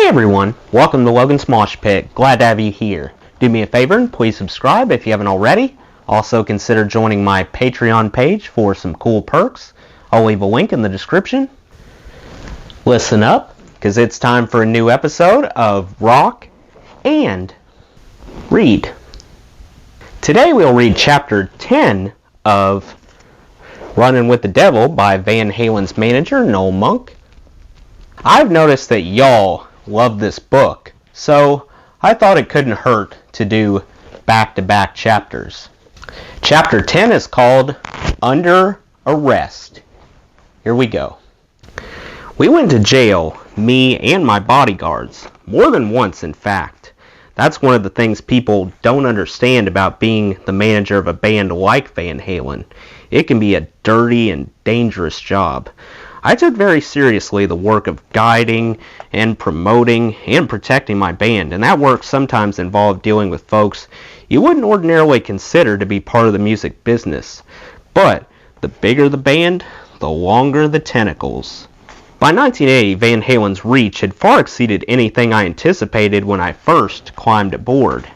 everyone, welcome to Logan's Mosh Pit. Glad to have you here. Do me a favor and please subscribe if you haven't already. Also consider joining my Patreon page for some cool perks. I'll leave a link in the description. Listen up, because it's time for a new episode of Rock and Read. Today we'll read Chapter 10 of Runnin With The Devil by Van Halen's manager, Noel Monk. I've noticed that y'all love this book, so I thought it couldn't hurt to do back-to-back chapters. Chapter 10 is called Under Arrest. Here we go. We went to jail, me and my bodyguards, more than once in fact. That's one of the things people don't understand about being the manager of a band like Van Halen. It can be a dirty and dangerous job. I took very seriously the work of guiding and promoting and protecting my band, and that work sometimes involved dealing with folks you wouldn't ordinarily consider to be part of the music business. But the bigger the band, the longer the tentacles. By 1980, Van Halen's reach had far exceeded anything I anticipated when I first climbed aboard.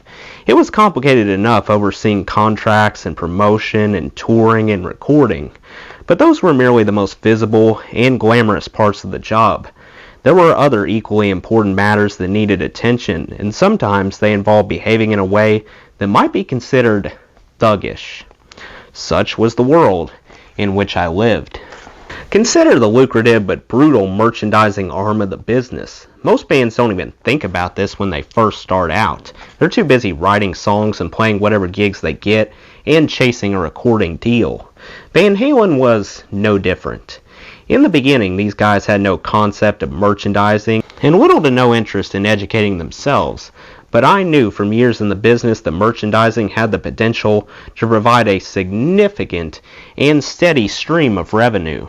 It was complicated enough overseeing contracts and promotion and touring and recording, but those were merely the most visible and glamorous parts of the job. There were other equally important matters that needed attention, and sometimes they involved behaving in a way that might be considered thuggish. Such was the world in which I lived. Consider the lucrative but brutal merchandising arm of the business. Most bands don't even think about this when they first start out. They're too busy writing songs and playing whatever gigs they get and chasing a recording deal. Van Halen was no different. In the beginning, these guys had no concept of merchandising and little to no interest in educating themselves. But I knew from years in the business that merchandising had the potential to provide a significant and steady stream of revenue.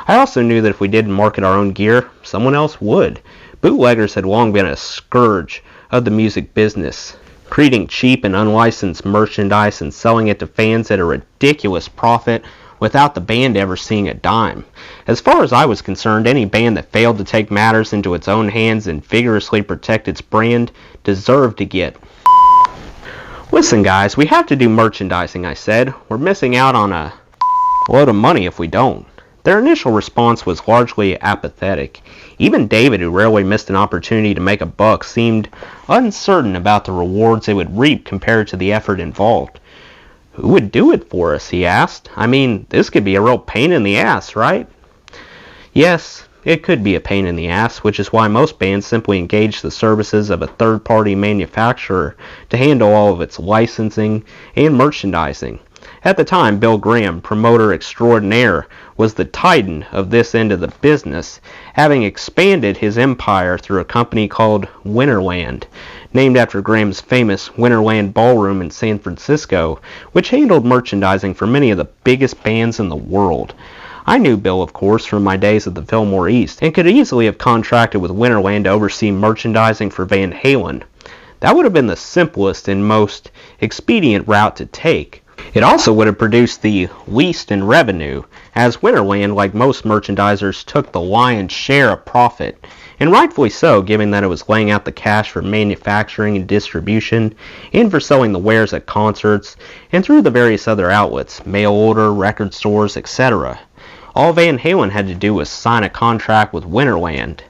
I also knew that if we didn't market our own gear, someone else would. Bootleggers had long been a scourge of the music business, creating cheap and unlicensed merchandise and selling it to fans at a ridiculous profit without the band ever seeing a dime. As far as I was concerned, any band that failed to take matters into its own hands and vigorously protect its brand deserved to get. Listen guys, we have to do merchandising, I said. We're missing out on a load of money if we don't. Their initial response was largely apathetic. Even David, who rarely missed an opportunity to make a buck, seemed uncertain about the rewards they would reap compared to the effort involved. Who would do it for us, he asked. I mean, this could be a real pain in the ass, right? Yes, it could be a pain in the ass, which is why most bands simply engage the services of a third-party manufacturer to handle all of its licensing and merchandising. At the time, Bill Graham, promoter extraordinaire, was the titan of this end of the business, having expanded his empire through a company called Winterland, named after Graham's famous Winterland Ballroom in San Francisco, which handled merchandising for many of the biggest bands in the world. I knew Bill, of course, from my days at the Fillmore East, and could easily have contracted with Winterland to oversee merchandising for Van Halen. That would have been the simplest and most expedient route to take. It also would have produced the least in revenue, as Winterland, like most merchandisers, took the lion's share of profit, and rightfully so, given that it was laying out the cash for manufacturing and distribution, and for selling the wares at concerts, and through the various other outlets, mail order, record stores, etc. All Van Halen had to do was sign a contract with Winterland,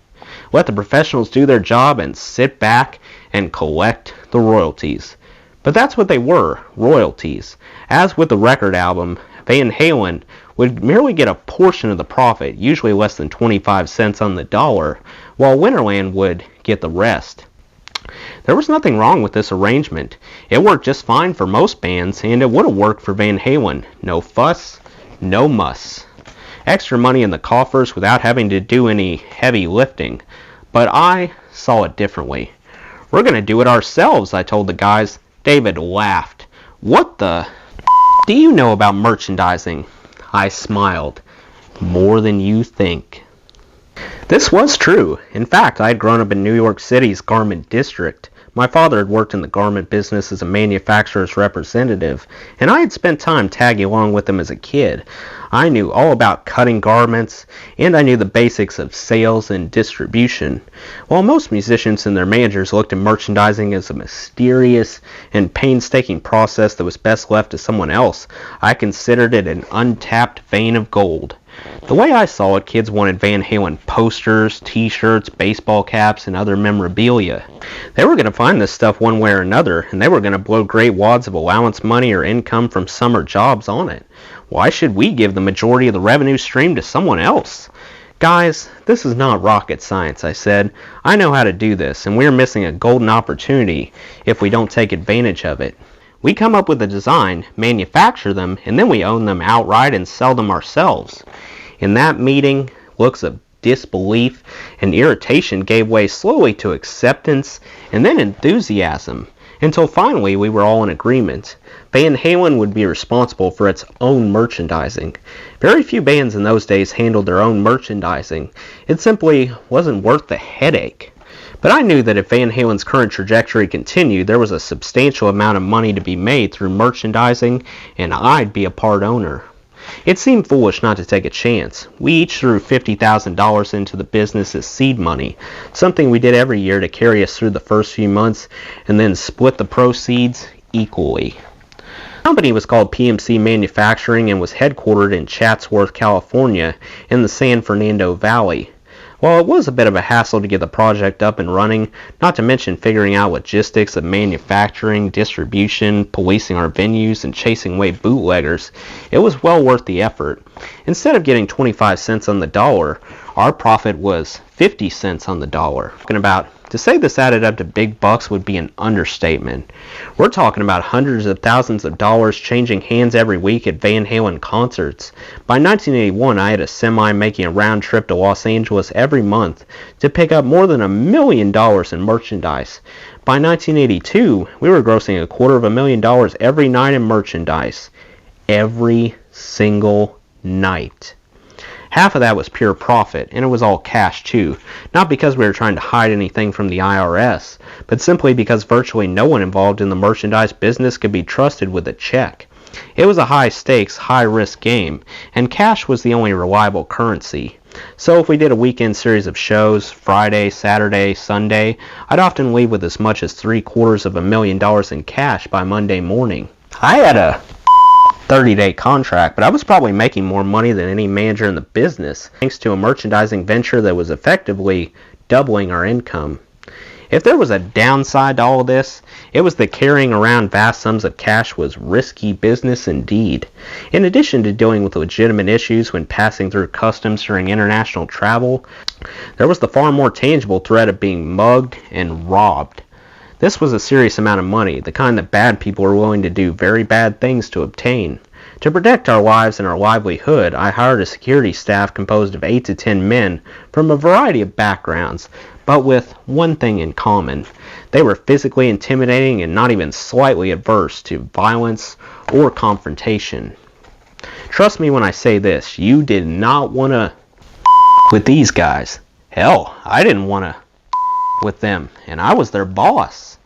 let the professionals do their job, and sit back and collect the royalties. But that's what they were, royalties. As with the record album, Van Halen would merely get a portion of the profit, usually less than 25 cents on the dollar, while Winterland would get the rest. There was nothing wrong with this arrangement. It worked just fine for most bands, and it would have worked for Van Halen. No fuss, no muss. Extra money in the coffers without having to do any heavy lifting. But I saw it differently. We're going to do it ourselves, I told the guys. David laughed. What the do you know about merchandising? I smiled. More than you think. This was true. In fact, I had grown up in New York City's garment district. My father had worked in the garment business as a manufacturer's representative, and I had spent time tagging along with him as a kid. I knew all about cutting garments, and I knew the basics of sales and distribution. While most musicians and their managers looked at merchandising as a mysterious and painstaking process that was best left to someone else, I considered it an untapped vein of gold. The way I saw it, kids wanted Van Halen posters, t-shirts, baseball caps, and other memorabilia. They were going to find this stuff one way or another, and they were going to blow great wads of allowance money or income from summer jobs on it. Why should we give the majority of the revenue stream to someone else? Guys, this is not rocket science, I said. I know how to do this, and we're missing a golden opportunity if we don't take advantage of it. We come up with a design, manufacture them, and then we own them outright and sell them ourselves. In that meeting, looks of disbelief and irritation gave way slowly to acceptance and then enthusiasm, until finally we were all in agreement. Van Halen would be responsible for its own merchandising. Very few bands in those days handled their own merchandising. It simply wasn't worth the headache. But I knew that if Van Halen's current trajectory continued, there was a substantial amount of money to be made through merchandising, and I'd be a part owner. It seemed foolish not to take a chance. We each threw $50,000 into the business as seed money, something we did every year to carry us through the first few months, and then split the proceeds equally. The company was called PMC Manufacturing and was headquartered in Chatsworth, California, in the San Fernando Valley. While it was a bit of a hassle to get the project up and running, not to mention figuring out logistics of manufacturing, distribution, policing our venues, and chasing away bootleggers, it was well worth the effort. Instead of getting 25 cents on the dollar, our profit was 50 cents on the dollar. To say this added up to big bucks would be an understatement. We're talking about hundreds of thousands of dollars changing hands every week at Van Halen concerts. By 1981, I had a semi making a round trip to Los Angeles every month to pick up more than $1 million in merchandise. By 1982, we were grossing $250,000 every night in merchandise. Every single night. Half of that was pure profit, and it was all cash too, not because we were trying to hide anything from the IRS, but simply because virtually no one involved in the merchandise business could be trusted with a check. It was a high-stakes, high-risk game, and cash was the only reliable currency. So if we did a weekend series of shows, Friday, Saturday, Sunday, I'd often leave with as much as $750,000 in cash by Monday morning. I had a 30-day contract, but I was probably making more money than any manager in the business, thanks to a merchandising venture that was effectively doubling our income. If there was a downside to all of this, it was that carrying around vast sums of cash was risky business indeed. In addition to dealing with legitimate issues when passing through customs during international travel, there was the far more tangible threat of being mugged and robbed. This was a serious amount of money, the kind that bad people were willing to do very bad things to obtain. To protect our lives and our livelihood, I hired a security staff composed of 8 to 10 men from a variety of backgrounds, but with one thing in common. They were physically intimidating and not even slightly averse to violence or confrontation. Trust me when I say this, you did not want to with these guys. Hell, I didn't want to with them, and I was their boss.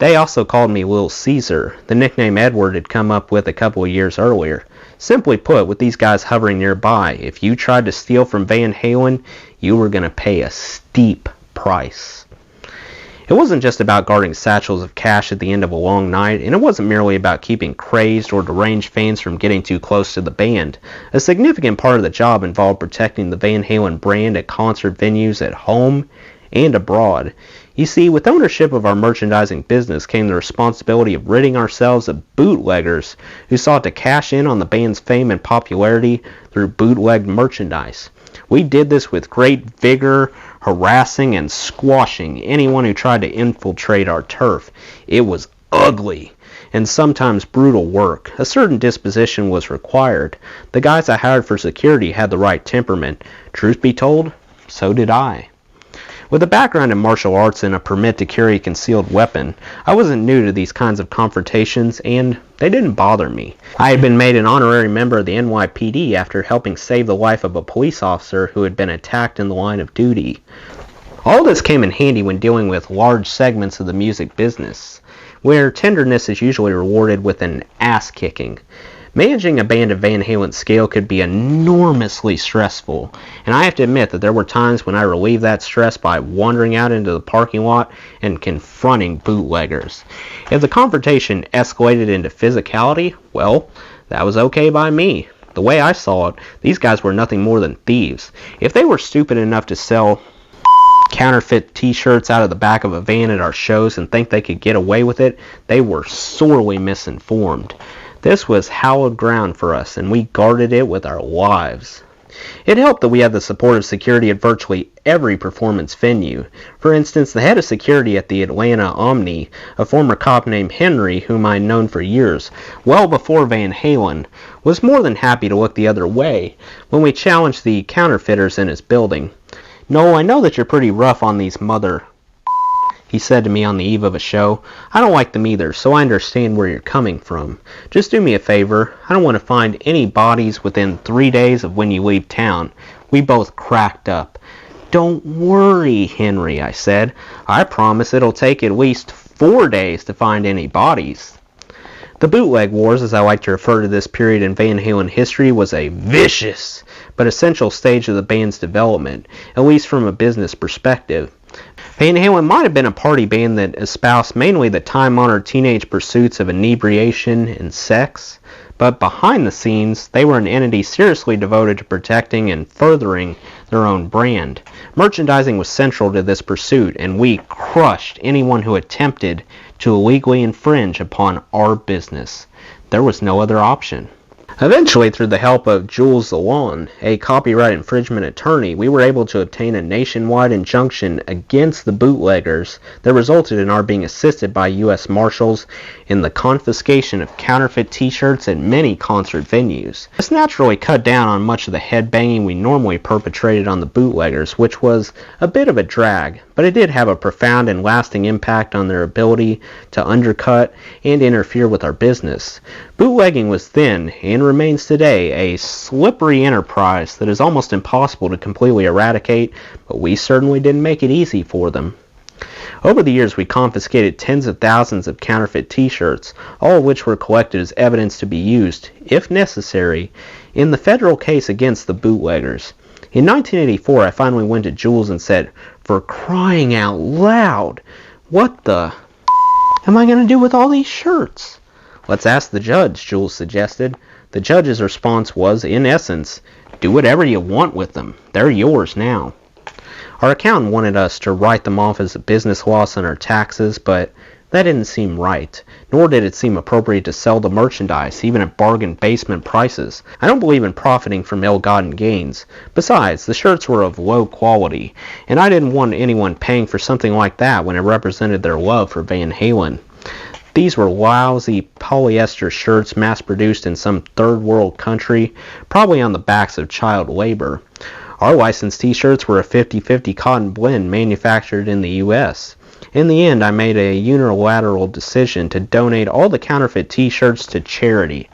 They also called me Little Caesar, the nickname Edward had come up with a couple of years earlier. Simply put, with these guys hovering nearby, if you tried to steal from Van Halen, you were going to pay a steep price. It wasn't just about guarding satchels of cash at the end of a long night, and it wasn't merely about keeping crazed or deranged fans from getting too close to the band. A significant part of the job involved protecting the Van Halen brand at concert venues at home and abroad. You see, with ownership of our merchandising business came the responsibility of ridding ourselves of bootleggers who sought to cash in on the band's fame and popularity through bootlegged merchandise. We did this with great vigor, harassing and squashing anyone who tried to infiltrate our turf. It was ugly and sometimes brutal work. A certain disposition was required. The guys I hired for security had the right temperament. Truth be told, so did I. With a background in martial arts and a permit to carry a concealed weapon, I wasn't new to these kinds of confrontations, and they didn't bother me. I had been made an honorary member of the NYPD after helping save the life of a police officer who had been attacked in the line of duty. All this came in handy when dealing with large segments of the music business, where tenderness is usually rewarded with an ass-kicking. Managing a band of Van Halen's scale could be enormously stressful, and I have to admit that there were times when I relieved that stress by wandering out into the parking lot and confronting bootleggers. If the confrontation escalated into physicality, well, that was okay by me. The way I saw it, these guys were nothing more than thieves. If they were stupid enough to sell counterfeit t-shirts out of the back of a van at our shows and think they could get away with it, they were sorely misinformed. This was hallowed ground for us, and we guarded it with our lives. It helped that we had the support of security at virtually every performance venue. For instance, the head of security at the Atlanta Omni, a former cop named Henry, whom I had known for years, well before Van Halen, was more than happy to look the other way when we challenged the counterfeiters in his building. "Noel, I know that you're pretty rough on these he said to me on the eve of a show. "I don't like them either, so I understand where you're coming from. Just do me a favor. I don't want to find any bodies within 3 days of when you leave town." We both cracked up. "Don't worry, Henry," I said. "I promise it'll take at least 4 days to find any bodies." The Bootleg Wars, as I like to refer to this period in Van Halen history, was a vicious but essential stage of the band's development, at least from a business perspective. Van Halen might have been a party band that espoused mainly the time-honored teenage pursuits of inebriation and sex, but behind the scenes, they were an entity seriously devoted to protecting and furthering their own brand. Merchandising was central to this pursuit, and we crushed anyone who attempted to illegally infringe upon our business. There was no other option. Eventually, through the help of Jules Logan, a copyright infringement attorney, we were able to obtain a nationwide injunction against the bootleggers that resulted in our being assisted by U.S. Marshals in the confiscation of counterfeit t-shirts at many concert venues. This naturally cut down on much of the headbanging we normally perpetrated on the bootleggers, which was a bit of a drag, but it did have a profound and lasting impact on their ability to undercut and interfere with our business. Bootlegging was then, and remains today, a slippery enterprise that is almost impossible to completely eradicate, but we certainly didn't make it easy for them. Over the years, we confiscated tens of thousands of counterfeit t-shirts, all of which were collected as evidence to be used, if necessary, in the federal case against the bootleggers. In 1984, I finally went to Jules and said, "For crying out loud, what the am I going to do with all these shirts?" "Let's ask the judge," Jules suggested. The judge's response was, in essence, "Do whatever you want with them. They're yours now." Our accountant wanted us to write them off as a business loss on our taxes, but that didn't seem right, nor did it seem appropriate to sell the merchandise, even at bargain basement prices. I don't believe in profiting from ill-gotten gains. Besides, the shirts were of low quality, and I didn't want anyone paying for something like that when it represented their love for Van Halen. These were lousy polyester shirts mass-produced in some third-world country, probably on the backs of child labor. Our licensed t-shirts were a 50-50 cotton blend manufactured in the U.S. In the end, I made a unilateral decision to donate all the counterfeit t-shirts to charity.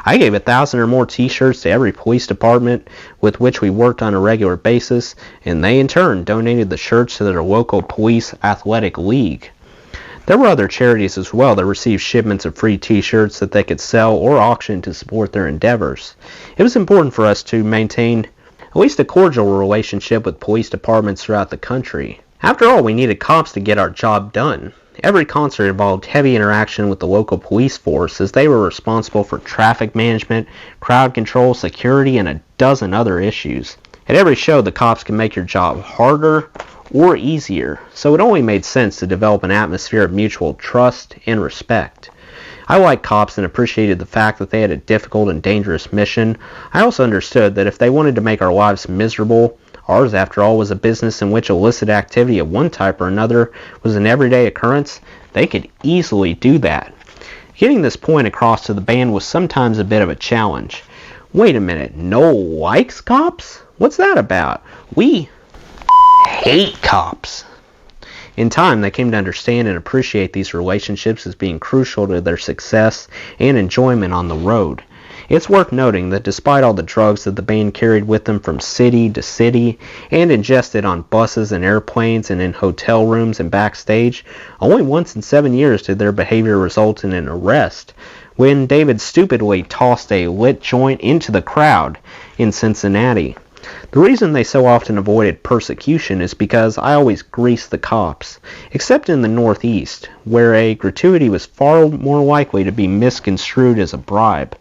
I gave 1,000 or more t-shirts to every police department with which we worked on a regular basis, and they in turn donated the shirts to their local police athletic league. There were other charities as well that received shipments of free t-shirts that they could sell or auction to support their endeavors. It was important for us to maintain at least a cordial relationship with police departments throughout the country. After all, we needed cops to get our job done. Every concert involved heavy interaction with the local police force, as they were responsible for traffic management, crowd control, security, and a dozen other issues. At every show, the cops can make your job harder or easier, so it only made sense to develop an atmosphere of mutual trust and respect. I liked cops and appreciated the fact that they had a difficult and dangerous mission. I also understood that if they wanted to make our lives miserable, ours after all was a business in which illicit activity of one type or another was an everyday occurrence, they could easily do that. Getting this point across to the band was sometimes a bit of a challenge. Wait a minute, Noel likes cops? What's that about? We hate cops. In time, they came to understand and appreciate these relationships as being crucial to their success and enjoyment on the road. It's worth noting that despite all the drugs that the band carried with them from city to city and ingested on buses and airplanes and in hotel rooms and backstage, only once in 7 years did their behavior result in an arrest, when David stupidly tossed a lit joint into the crowd in Cincinnati. The reason they so often avoided persecution is because I always greased the cops, except in the Northeast, where a gratuity was far more likely to be misconstrued as a bribe.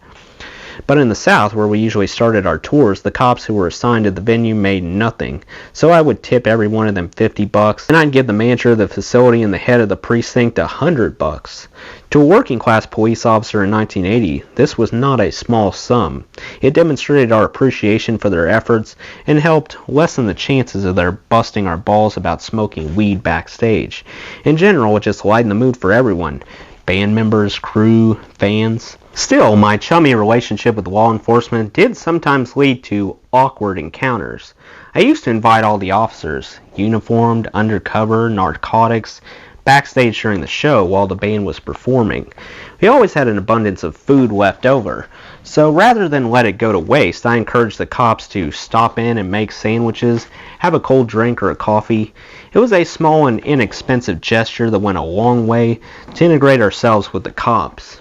But in the South, where we usually started our tours, the cops who were assigned to the venue made nothing, so I would tip every one of them $50, and I'd give the manager of the facility and the head of the precinct $100. To a working-class police officer in 1980, this was not a small sum. It demonstrated our appreciation for their efforts and helped lessen the chances of their busting our balls about smoking weed backstage. In general, it just lightened the mood for everyone. Band members, crew, fans. Still, my chummy relationship with law enforcement did sometimes lead to awkward encounters. I used to invite all the officers, uniformed, undercover, narcotics, backstage during the show while the band was performing. We always had an abundance of food left over, so rather than let it go to waste, I encouraged the cops to stop in and make sandwiches, have a cold drink or a coffee. It was a small and inexpensive gesture that went a long way to integrate ourselves with the cops.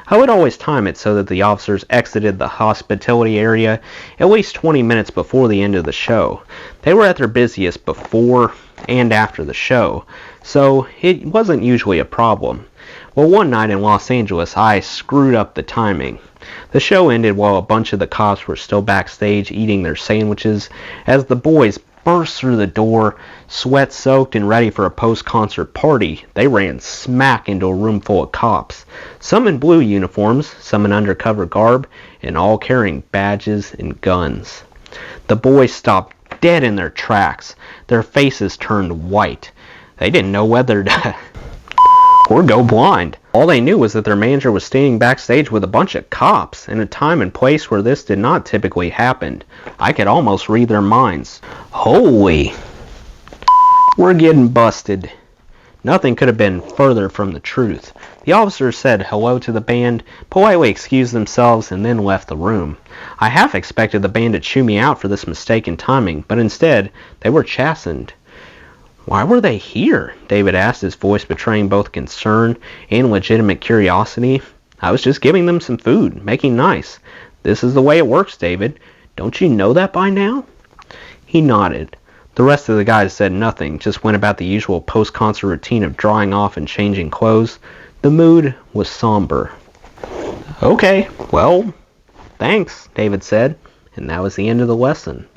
I would always time it so that the officers exited the hospitality area at least 20 minutes before the end of the show. They were at their busiest before and after the show, so it wasn't usually a problem. Well, one night in Los Angeles, I screwed up the timing. The show ended while a bunch of the cops were still backstage eating their sandwiches as the boys burst through the door, sweat-soaked and ready for a post-concert party. They ran smack into a room full of cops, some in blue uniforms, some in undercover garb, and all carrying badges and guns. The boys stopped dead in their tracks, their faces turned white. They didn't know whether to or go blind. All they knew was that their manager was standing backstage with a bunch of cops in a time and place where this did not typically happen. I could almost read their minds. Holy, we're getting busted. Nothing could have been further from the truth. The officers said hello to the band, politely excused themselves, and then left the room. I half expected the band to chew me out for this mistaken timing, but instead, they were chastened. Why were they here? David asked, his voice betraying both concern and legitimate curiosity. I was just giving them some food, making nice. This is the way it works, David. Don't you know that by now? He nodded. The rest of the guys said nothing, just went about the usual post-concert routine of drying off and changing clothes. The mood was somber. Okay, well, thanks, David said, and that was the end of the lesson.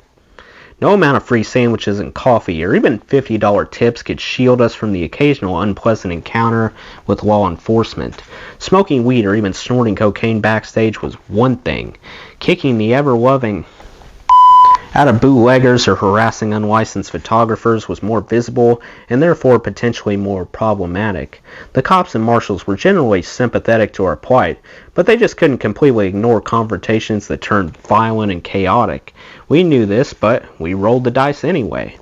No amount of free sandwiches and coffee or even $50 tips could shield us from the occasional unpleasant encounter with law enforcement. Smoking weed or even snorting cocaine backstage was one thing. Kicking the ever-loving out of bootleggers or harassing unlicensed photographers was more visible and therefore potentially more problematic. The cops and marshals were generally sympathetic to our plight, but they just couldn't completely ignore confrontations that turned violent and chaotic. We knew this, but we rolled the dice anyway.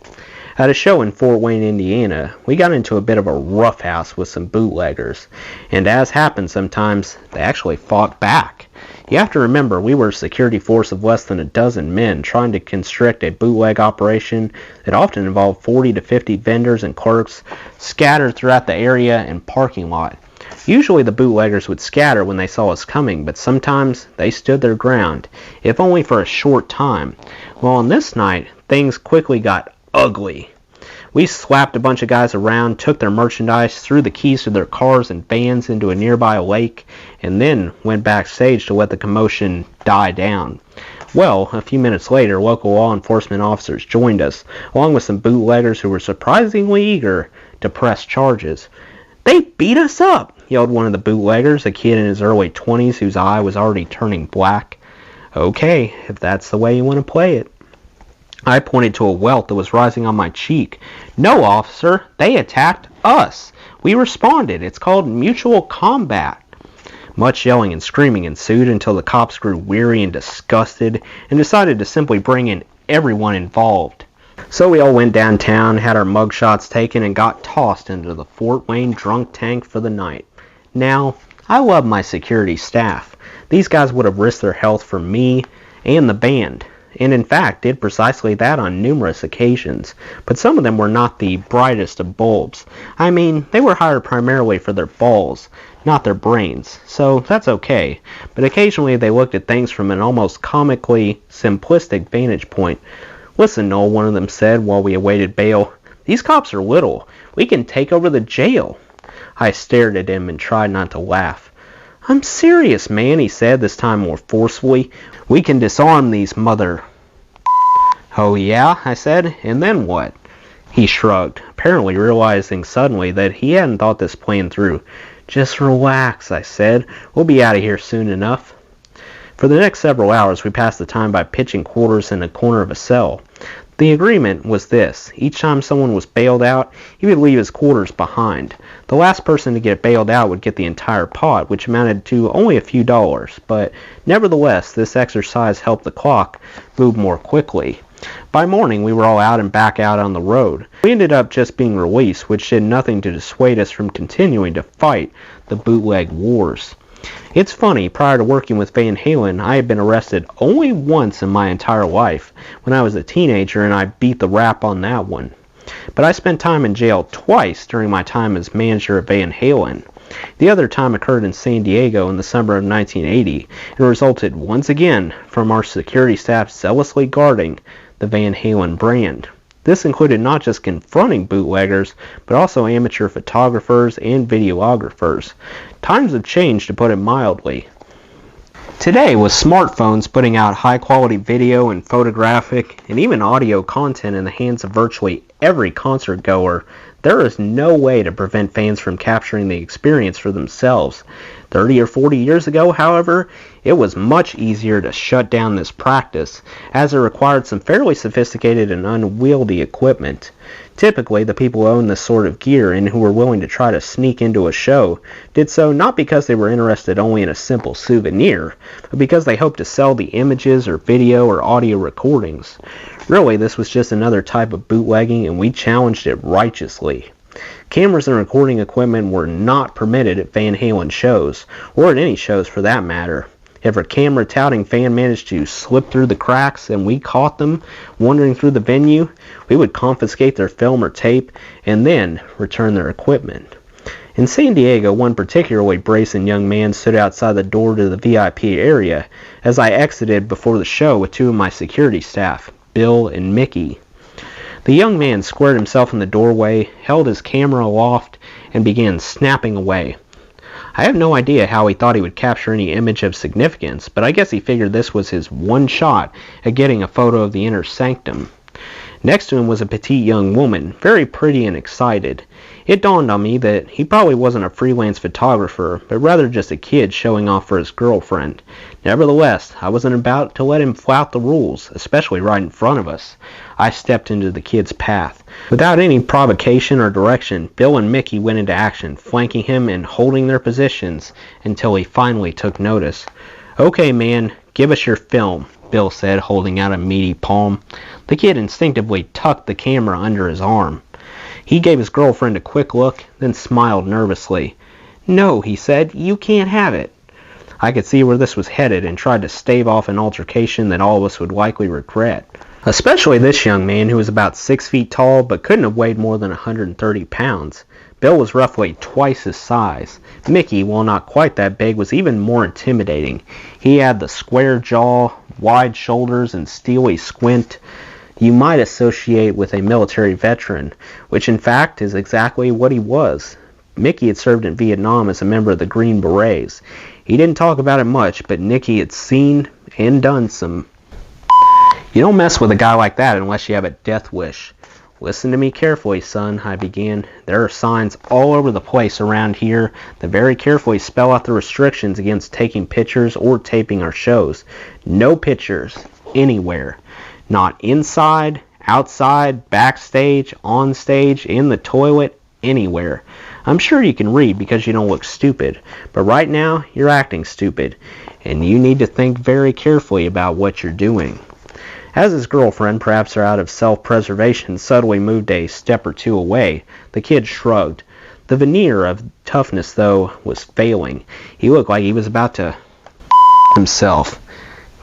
At a show in Fort Wayne, Indiana, we got into a bit of a roughhouse with some bootleggers, and as happens sometimes, they actually fought back. You have to remember, we were a security force of less than a dozen men trying to constrict a bootleg operation that often involved 40 to 50 vendors and clerks scattered throughout the area and parking lot. Usually the bootleggers would scatter when they saw us coming, but sometimes they stood their ground, if only for a short time. Well, on this night, things quickly got ugly. We slapped a bunch of guys around, took their merchandise, threw the keys to their cars and vans into a nearby lake, and then went backstage to let the commotion die down. Well, a few minutes later, local law enforcement officers joined us, along with some bootleggers who were surprisingly eager to press charges. "They beat us up!" yelled one of the bootleggers, a kid in his early 20s whose eye was already turning black. Okay, if that's the way you want to play it. I pointed to a welt that was rising on my cheek. "No, officer, they attacked us. We responded. It's called mutual combat." Much yelling and screaming ensued until the cops grew weary and disgusted and decided to simply bring in everyone involved. So we all went downtown, had our mugshots taken, and got tossed into the Fort Wayne drunk tank for the night. Now, I love my security staff. These guys would have risked their health for me and the band, and in fact did precisely that on numerous occasions. But some of them were not the brightest of bulbs. I mean, they were hired primarily for their balls, not their brains, so that's okay. But occasionally they looked at things from an almost comically simplistic vantage point. "Listen, Noel," one of them said while we awaited bail, "these cops are little. We can take over the jail." I stared at him and tried not to laugh. "I'm serious, man," he said, this time more forcefully. "We can disarm these mother—" "Oh yeah?" I said. "And then what?" He shrugged, apparently realizing suddenly that he hadn't thought this plan through. "Just relax," I said. "We'll be out of here soon enough." For the next several hours we passed the time by pitching quarters in a corner of a cell. The agreement was this: each time someone was bailed out, he would leave his quarters behind. The last person to get bailed out would get the entire pot, which amounted to only a few dollars, but nevertheless, this exercise helped the clock move more quickly. By morning, we were all out and back out on the road. We ended up just being released, which did nothing to dissuade us from continuing to fight the bootleg wars. It's funny, prior to working with Van Halen, I had been arrested only once in my entire life, when I was a teenager, and I beat the rap on that one. But I spent time in jail twice during my time as manager of Van Halen. The other time occurred in San Diego in the summer of 1980, and resulted once again from our security staff zealously guarding the Van Halen brand. This included not just confronting bootleggers, but also amateur photographers and videographers. Times have changed, to put it mildly. Today, with smartphones putting out high-quality video and photographic and even audio content in the hands of virtually every concert goer, there is no way to prevent fans from capturing the experience for themselves. 30 or 40 years ago, however, it was much easier to shut down this practice, as it required some fairly sophisticated and unwieldy equipment. Typically, the people who owned this sort of gear and who were willing to try to sneak into a show did so not because they were interested only in a simple souvenir, but because they hoped to sell the images or video or audio recordings. Really, this was just another type of bootlegging, and we challenged it righteously. Cameras and recording equipment were not permitted at Van Halen shows, or at any shows for that matter. If a camera-touting fan managed to slip through the cracks and we caught them wandering through the venue, we would confiscate their film or tape and then return their equipment. In San Diego, one particularly brazen young man stood outside the door to the VIP area as I exited before the show with two of my security staff, Bill and Mickey. The young man squared himself in the doorway, held his camera aloft, and began snapping away. I have no idea how he thought he would capture any image of significance, but I guess he figured this was his one shot at getting a photo of the inner sanctum. Next to him was a petite young woman, very pretty and excited. It dawned on me that he probably wasn't a freelance photographer, but rather just a kid showing off for his girlfriend. Nevertheless, I wasn't about to let him flout the rules, especially right in front of us. I stepped into the kid's path. Without any provocation or direction, Bill and Mickey went into action, flanking him and holding their positions until he finally took notice. "Okay, man, give us your film," Bill said, holding out a meaty palm. The kid instinctively tucked the camera under his arm. He gave his girlfriend a quick look, then smiled nervously. "No," he said, "you can't have it." I could see where this was headed and tried to stave off an altercation that all of us would likely regret. Especially this young man, who was about 6 feet tall but couldn't have weighed more than 130 pounds. Bill was roughly twice his size. Mickey, while not quite that big, was even more intimidating. He had the square jaw, wide shoulders, and steely squint you might associate with a military veteran, which in fact is exactly what he was. Mickey had served in Vietnam as a member of the Green Berets. He didn't talk about it much, but Nicky had seen and done some. "You don't mess with a guy like that unless you have a death wish." "Listen to me carefully, son," I began. "There are signs all over the place around here that very carefully spell out the restrictions against taking pictures or taping our shows. No pictures, anywhere. Not inside, outside, backstage, on stage, in the toilet, anywhere. I'm sure you can read because you don't look stupid, but right now you're acting stupid, and you need to think very carefully about what you're doing." As his girlfriend, perhaps out of self-preservation, subtly moved a step or two away, the kid shrugged. The veneer of toughness, though, was failing. He looked like he was about to himself.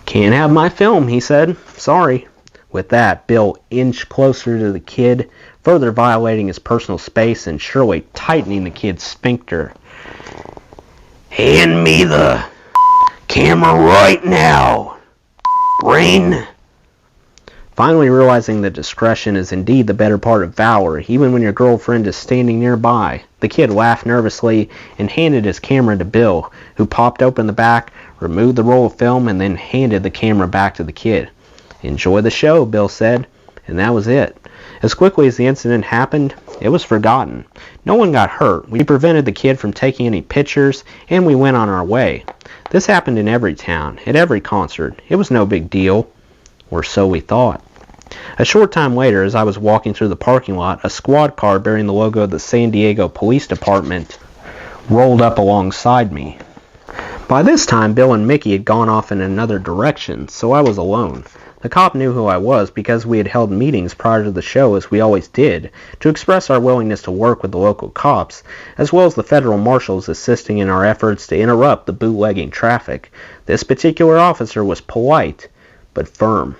"Can't have my film," he said. "Sorry." With that, Bill inched closer to the kid, further violating his personal space and surely tightening the kid's sphincter. "Hand me the camera right now, brain." Finally realizing that discretion is indeed the better part of valor, even when your girlfriend is standing nearby, the kid laughed nervously and handed his camera to Bill, who popped open the back, removed the roll of film, and then handed the camera back to the kid. "Enjoy the show," Bill said, and that was it. As quickly as the incident happened, it was forgotten. No one got hurt. We prevented the kid from taking any pictures, and we went on our way. This happened in every town, at every concert. It was no big deal, or so we thought. A short time later, as I was walking through the parking lot, a squad car bearing the logo of the San Diego Police Department rolled up alongside me. By this time, Bill and Mickey had gone off in another direction, so I was alone. The cop knew who I was because we had held meetings prior to the show, as we always did, to express our willingness to work with the local cops, as well as the federal marshals assisting in our efforts to interrupt the bootlegging traffic. This particular officer was polite, but firm.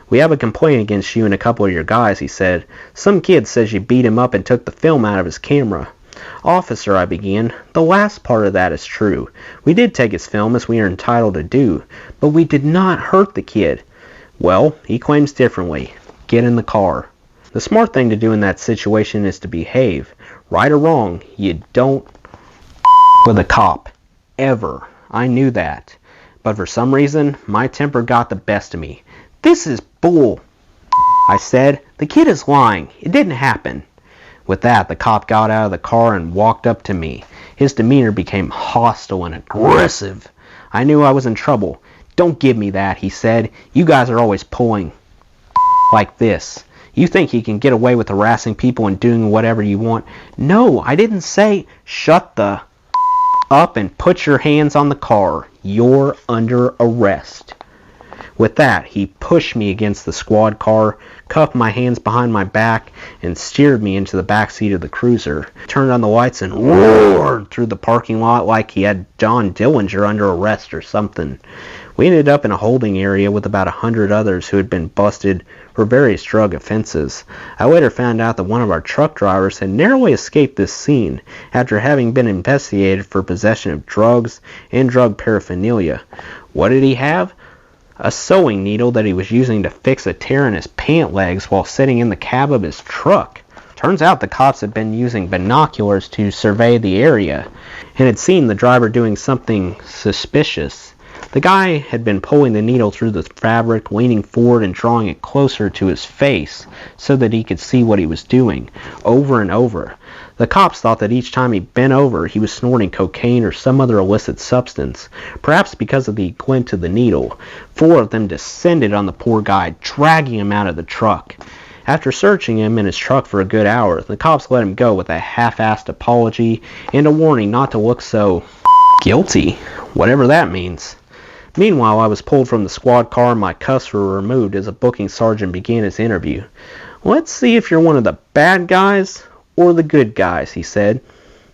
"We have a complaint against you and a couple of your guys," he said. "Some kid says you beat him up and took the film out of his camera." "Officer," I began, "the last part of that is true. We did take his film, as we are entitled to do, but we did not hurt the kid." "Well, he claims differently. Get in the car." The smart thing to do in that situation is to behave. Right or wrong, you don't with a cop. Ever. I knew that. But for some reason, my temper got the best of me. "This is bull," I said. "The kid is lying. It didn't happen." With that, the cop got out of the car and walked up to me. His demeanor became hostile and aggressive. I knew I was in trouble. "Don't give me that," he said. "You guys are always pulling like this. You think you can get away with harassing people and doing whatever you want." "No, I didn't say..." "Shut the up and put your hands on the car. You're under arrest." With that, he pushed me against the squad car, cuffed my hands behind my back, and steered me into the back seat of the cruiser. Turned on the lights and roared through the parking lot like he had John Dillinger under arrest or something. We ended up in a holding area with about 100 others who had been busted for various drug offenses. I later found out that one of our truck drivers had narrowly escaped this scene after having been investigated for possession of drugs and drug paraphernalia. What did he have? A sewing needle that he was using to fix a tear in his pant legs while sitting in the cab of his truck. Turns out the cops had been using binoculars to survey the area and had seen the driver doing something suspicious. The guy had been pulling the needle through the fabric, leaning forward and drawing it closer to his face so that he could see what he was doing, over and over. The cops thought that each time he bent over, he was snorting cocaine or some other illicit substance, perhaps because of the glint of the needle. 4 of them descended on the poor guy, dragging him out of the truck. After searching him in his truck for a good hour, the cops let him go with a half-assed apology and a warning not to look so guilty, whatever that means. Meanwhile, I was pulled from the squad car and my cuffs were removed as a booking sergeant began his interview. "Let's see if you're one of the bad guys or the good guys," he said.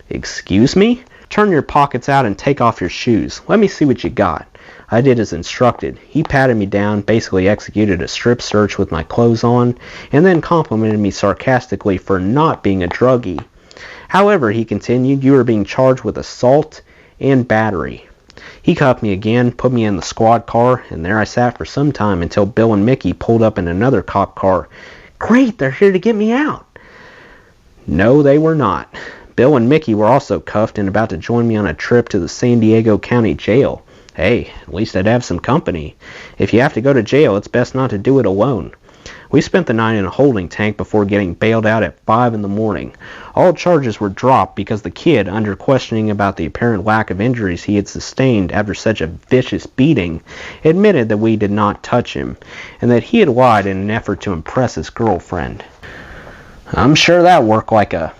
"Excuse me? Turn your pockets out and take off your shoes. Let me see what you got." I did as instructed. He patted me down, basically executed a strip search with my clothes on, and then complimented me sarcastically for not being a druggie. "However," he continued, "you are being charged with assault and battery." He cuffed me again, put me in the squad car, and there I sat for some time until Bill and Mickey pulled up in another cop car. "Great, they're here to get me out." No, they were not. Bill and Mickey were also cuffed and about to join me on a trip to the San Diego County Jail. Hey, at least I'd have some company. If you have to go to jail, it's best not to do it alone. We spent the night in a holding tank before getting bailed out at 5 in the morning. All charges were dropped because the kid, under questioning about the apparent lack of injuries he had sustained after such a vicious beating, admitted that we did not touch him, and that he had lied in an effort to impress his girlfriend. I'm sure that worked like a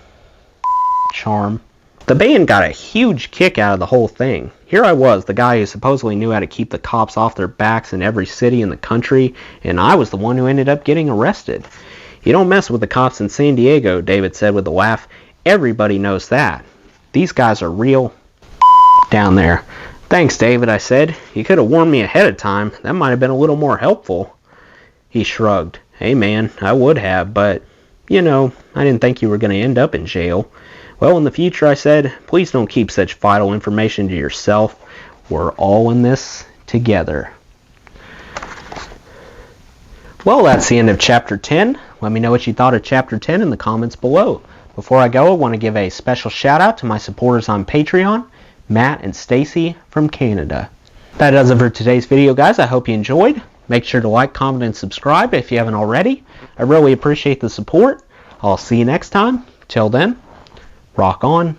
charm. The band got a huge kick out of the whole thing. Here I was, the guy who supposedly knew how to keep the cops off their backs in every city in the country, and I was the one who ended up getting arrested. "You don't mess with the cops in San Diego," David said with a laugh. Everybody knows that. These guys are real down there. Thanks, David, I said. You could have warned me ahead of time. That might have been a little more helpful. He shrugged. Hey, man, I would have, but, I didn't think you were going to end up in jail. Well, in the future, I said, please don't keep such vital information to yourself. We're all in this together. Well, that's the end of Chapter 10. Let me know what you thought of Chapter 10 in the comments below. Before I go, I want to give a special shout out to my supporters on Patreon, Matt and Stacy from Canada. That does it for today's video, guys. I hope you enjoyed. Make sure to like, comment, and subscribe if you haven't already. I really appreciate the support. I'll see you next time. Till then, rock on.